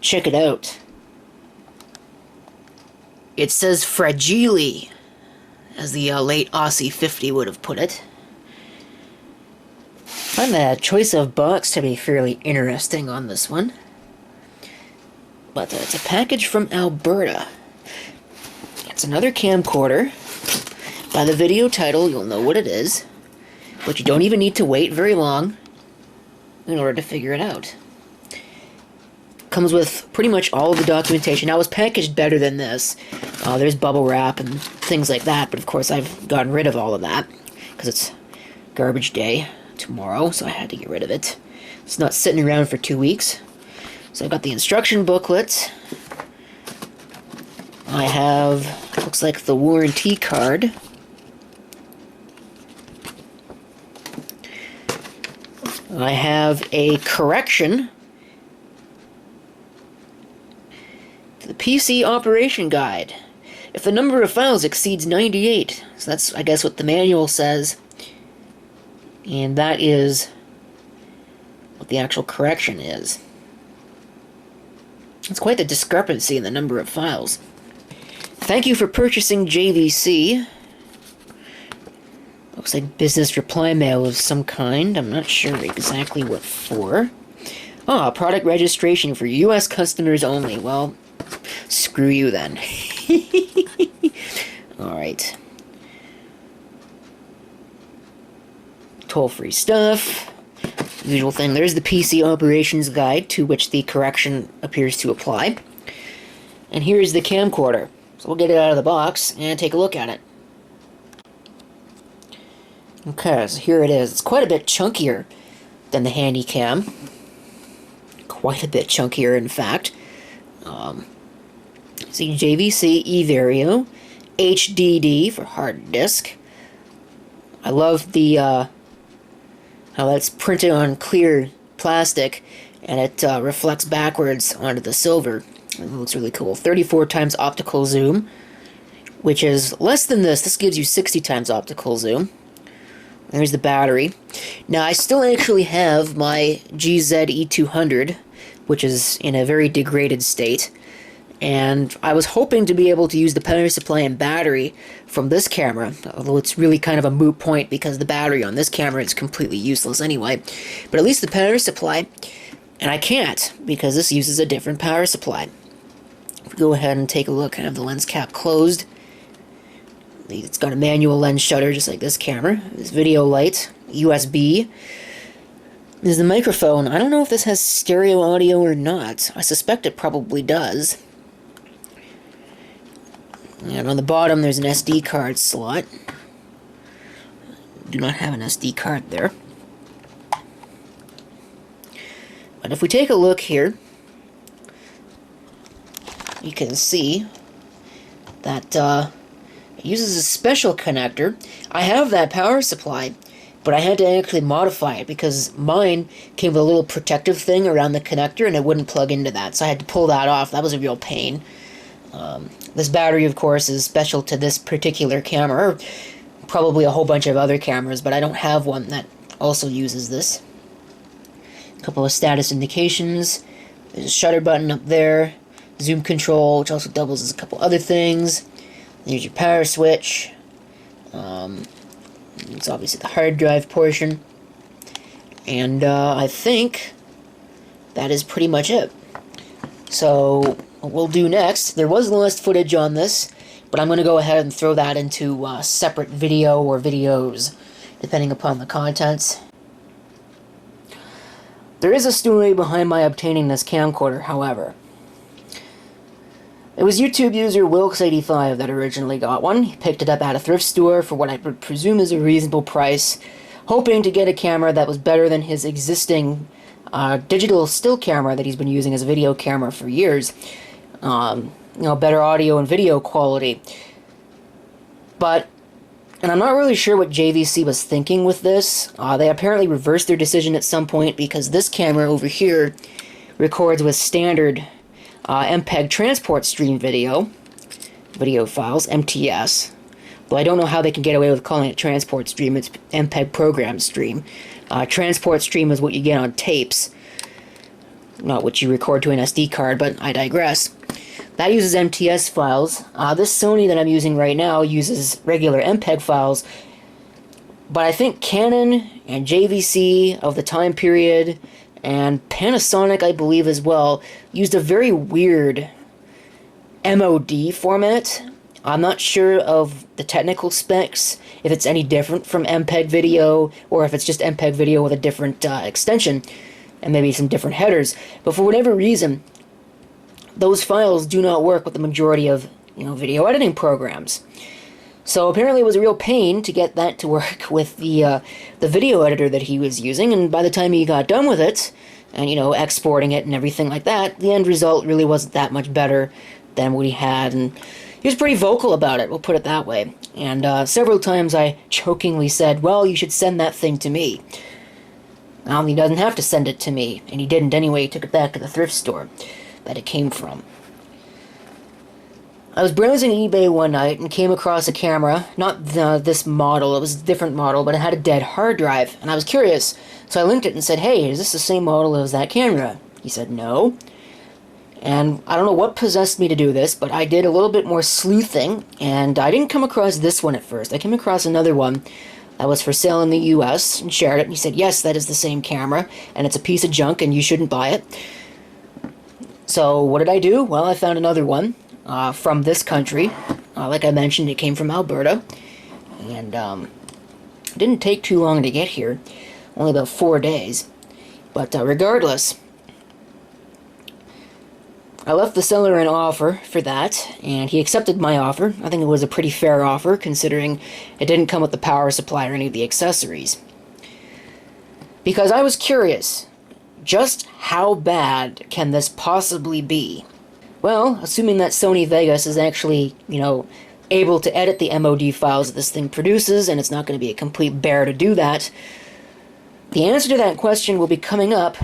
Check it out. It says fragile, as the late Aussie 50 would have put it. I find the choice of box to be fairly interesting on this one. But it's a package from Alberta. It's another camcorder. By the video title, you'll know what it is. But you don't even need to wait very long in order to figure it out. Comes with pretty much all of the documentation. Now, it was packaged better than this. There's bubble wrap and things like that, but of course I've gotten rid of all of that because it's garbage day tomorrow, so I had to get rid of it. It's not sitting around for 2 weeks. So I've got the instruction booklet. I have, looks like the warranty card. I have a correction. The PC operation guide. If the number of files exceeds 98, so that's, I guess, what the manual says, and that is what the actual correction is. It's quite the discrepancy in the number of files. Thank you for purchasing JVC. Looks like business reply mail of some kind. I'm not sure exactly what for. Ah, product registration for US customers only. Well, screw you then. Alright. Toll-free stuff. Usual thing. There's the PC operations guide, to which the correction appears to apply. And here's the camcorder. So we'll get it out of the box and take a look at it. Okay, so here it is. It's quite a bit chunkier than the Handycam. Quite a bit chunkier, in fact. See, JVC Everio, HDD for hard disk. I love the how that's printed on clear plastic, and it reflects backwards onto the silver. It looks really cool. 34 times optical zoom, which is less than this. This gives you 60 times optical zoom. There's the battery. Now, I still actually have my GZ-E200, which is in a very degraded state. And I was hoping to be able to use the power supply and battery from this camera, although it's really kind of a moot point because the battery on this camera is completely useless anyway. But at least the power supply, and I can't because this uses a different power supply. If we go ahead and take a look, I have the lens cap closed. It's got a manual lens shutter just like this camera. This video light, USB. There's the microphone. I don't know if this has stereo audio or not. I suspect it probably does. And on the bottom there's an SD card slot. Do not have an SD card there. But if we take a look here, you can see that it uses a special connector. I have that power supply, but I had to actually modify it because mine came with a little protective thing around the connector and it wouldn't plug into that, so I had to pull that off. That was a real pain. This battery, of course, is special to this particular camera, or probably a whole bunch of other cameras, but I don't have one that also uses this. A couple of status indications. There's a shutter button up there. Zoom control, which also doubles as a couple other things. There's your power switch. It's obviously the hard drive portion. And I think that is pretty much it. So what we'll do next, there was lost footage on this, but I'm going to go ahead and throw that into a separate video or videos, depending upon the contents. There is a story behind my obtaining this camcorder, however. It was YouTube user Wilkes85 that originally got one. He picked it up at a thrift store for what I would presume is a reasonable price, hoping to get a camera that was better than his existing digital still camera that he's been using as a video camera for years. Better audio and video quality. But, and I'm not really sure what JVC was thinking with this. They apparently reversed their decision at some point because this camera over here records with standard MPEG transport stream video files, MTS. Well, I don't know how they can get away with calling it transport stream. It's MPEG program stream. Transport stream is what you get on tapes. not which you record to an SD card, but I digress. That uses MTS files. This Sony that I'm using right now uses regular MPEG files, but I think Canon and JVC of the time period, and Panasonic, I believe as well, used a very weird MOD format. I'm not sure of the technical specs, if it's any different from MPEG video, or if it's just MPEG video with a different extension, and maybe some different headers. But for whatever reason, those files do not work with the majority of, video editing programs. So apparently it was a real pain to get that to work with the video editor that he was using, and by the time he got done with it, and, exporting it and everything like that, the end result really wasn't that much better than what he had, and he was pretty vocal about it, we'll put it that way. And several times I jokingly said, well, you should send that thing to me. Well, he doesn't have to send it to me, and he didn't anyway. He took it back to the thrift store that it came from. I was browsing eBay one night and came across a camera, not this model, it was a different model, but it had a dead hard drive, and I was curious, so I linked it and said, hey, is this the same model as that camera? He said, no. And I don't know what possessed me to do this, but I did a little bit more sleuthing, and I didn't come across this one at first. I came across another one that was for sale in the US, and shared it, and he said, yes, that is the same camera, and it's a piece of junk, and you shouldn't buy it. So what did I do? Well, I found another one from this country. Like I mentioned, it came from Alberta, and it didn't take too long to get here, only about 4 days. But regardless, I left the seller an offer for that, and he accepted my offer. I think it was a pretty fair offer, considering it didn't come with the power supply or any of the accessories. Because I was curious, just how bad can this possibly be? Well, assuming that Sony Vegas is actually, able to edit the MOD files that this thing produces, and it's not going to be a complete bear to do that, the answer to that question will be coming up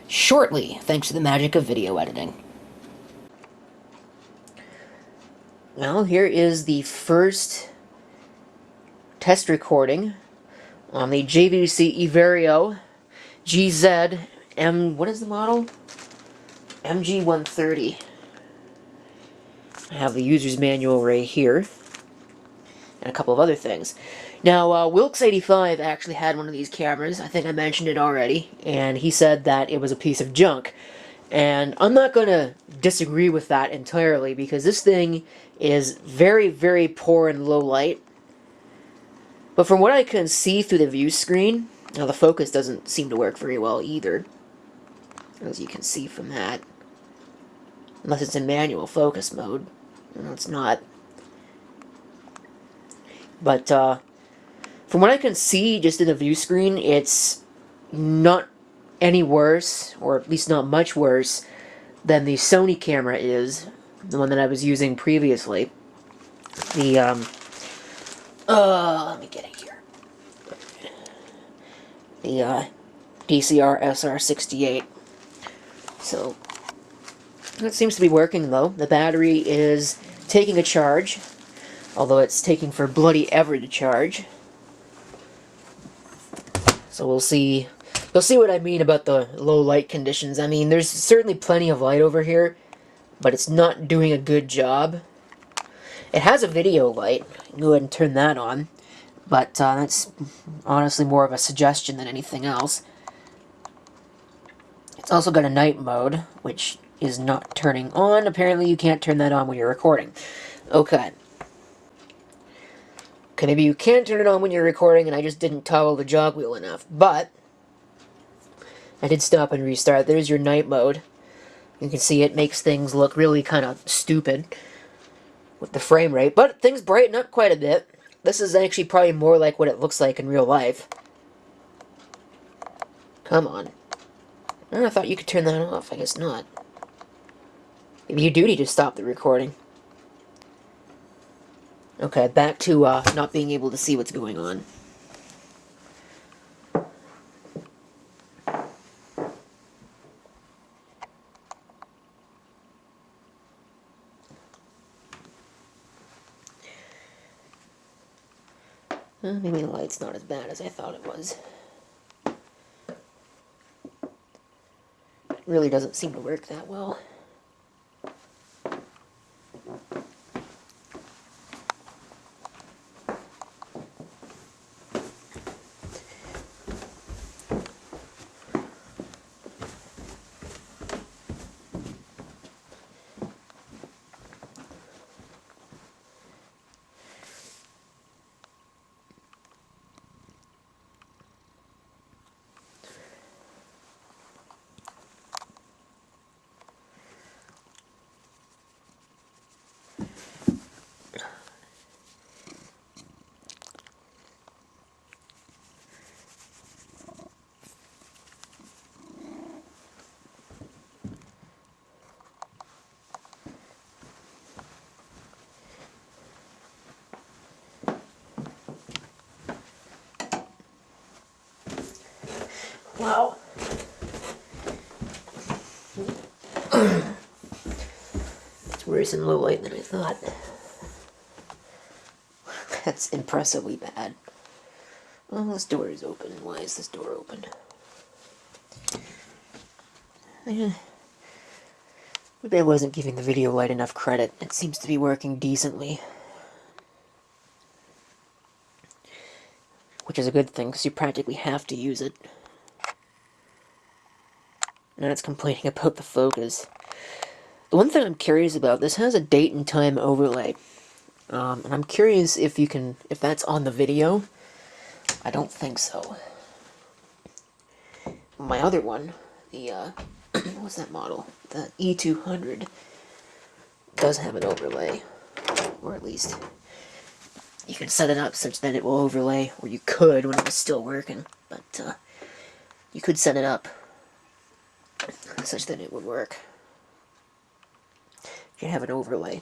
shortly, thanks to the magic of video editing. Well, here is the first test recording on the JVC Everio what is the model? MG130. I have the user's manual right here, and a couple of other things. Now, Wilkes85 actually had one of these cameras. I think I mentioned it already, and he said that it was a piece of junk. And I'm not going to disagree with that entirely, because this thing is very, very poor in low light. But from what I can see through the view screen, now the focus doesn't seem to work very well either, as you can see from that. Unless it's in manual focus mode. No, it's not. But from what I can see just in the view screen, it's not any worse, or at least not much worse, than the Sony camera is, the one that I was using previously. The, let me get it here. The, DCR SR68. So, it seems to be working, though. The battery is taking a charge, although it's taking for bloody ever to charge. So we'll see. You'll see what I mean about the low light conditions. I mean, there's certainly plenty of light over here, but it's not doing a good job. It has a video light. Go ahead and turn that on, but that's honestly more of a suggestion than anything else. It's also got a night mode, which is not turning on. Apparently you can't turn that on when you're recording. Okay. Okay, maybe you can turn it on when you're recording and I just didn't toggle the jog wheel enough, but I did stop and restart. There's your night mode. You can see it makes things look really kind of stupid with the frame rate, but things brighten up quite a bit. This is actually probably more like what it looks like in real life. Come on. I thought you could turn that off. I guess not. Maybe you do need to stop the recording. Okay, back to not being able to see what's going on. Maybe the light's not as bad as I thought it was. really doesn't seem to work that well. Wow. It's worse in low light than I thought. That's impressively bad. Well, this door is open. Why is this door open? Maybe I wasn't giving the video light enough credit. It seems to be working decently. Which is a good thing, because you practically have to use it. Now it's complaining about the focus. The one thing I'm curious about, this has a date and time overlay. And I'm curious if that's on the video. I don't think so. My other one, the, what's that model? The E200 does have an overlay. Or at least, you can set it up such that it will overlay, or you could when it was still working. But, you could set it up such that it would work. You have an overlay.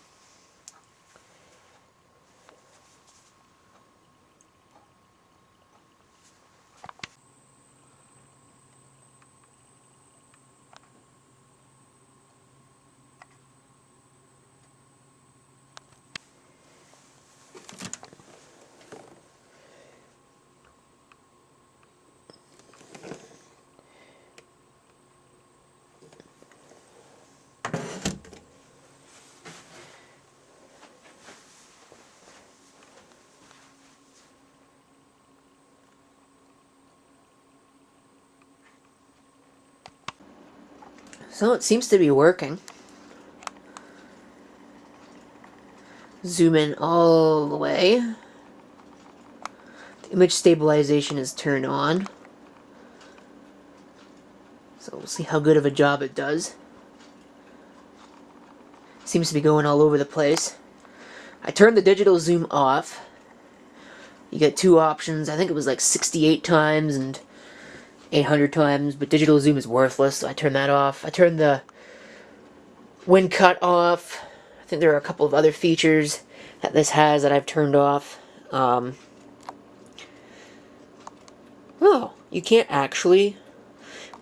So it seems to be working. Zoom in all the way. The image stabilization is turned on. So we'll see how good of a job it does. Seems to be going all over the place. I turned the digital zoom off. You get two options. I think it was like 68 times and 800 times, but digital zoom is worthless, so I turned that off. I turned the wind cut off. I think there are a couple of other features that this has that I've turned off. Oh, you can't actually...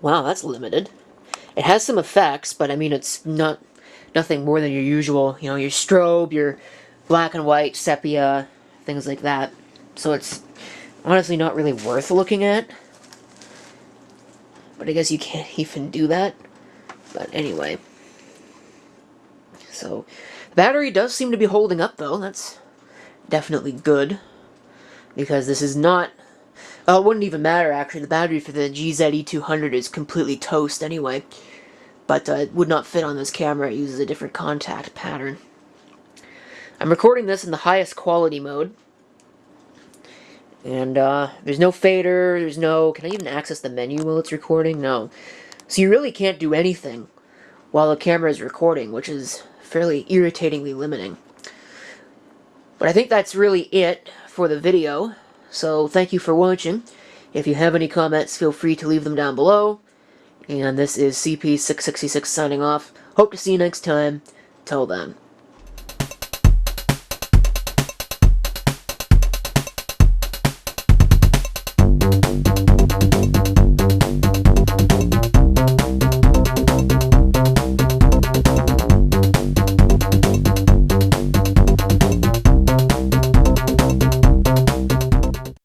Wow, that's limited. It has some effects, but I mean, it's nothing more than your usual, you know, your strobe, your black and white, sepia, things like that. So it's honestly not really worth looking at. But I guess you can't even do that. But anyway. So, the battery does seem to be holding up, though. That's definitely good. Because this is not... Well, it wouldn't even matter, actually. The battery for the GZ-E200 is completely toast anyway. But it would not fit on this camera. It uses a different contact pattern. I'm recording this in the highest quality mode. And there's no fader, there's no... Can I even access the menu while it's recording? No. So you really can't do anything while the camera is recording, which is fairly irritatingly limiting. But I think that's really it for the video. So thank you for watching. If you have any comments, feel free to leave them down below. And this is CP666 signing off. Hope to see you next time. Till then.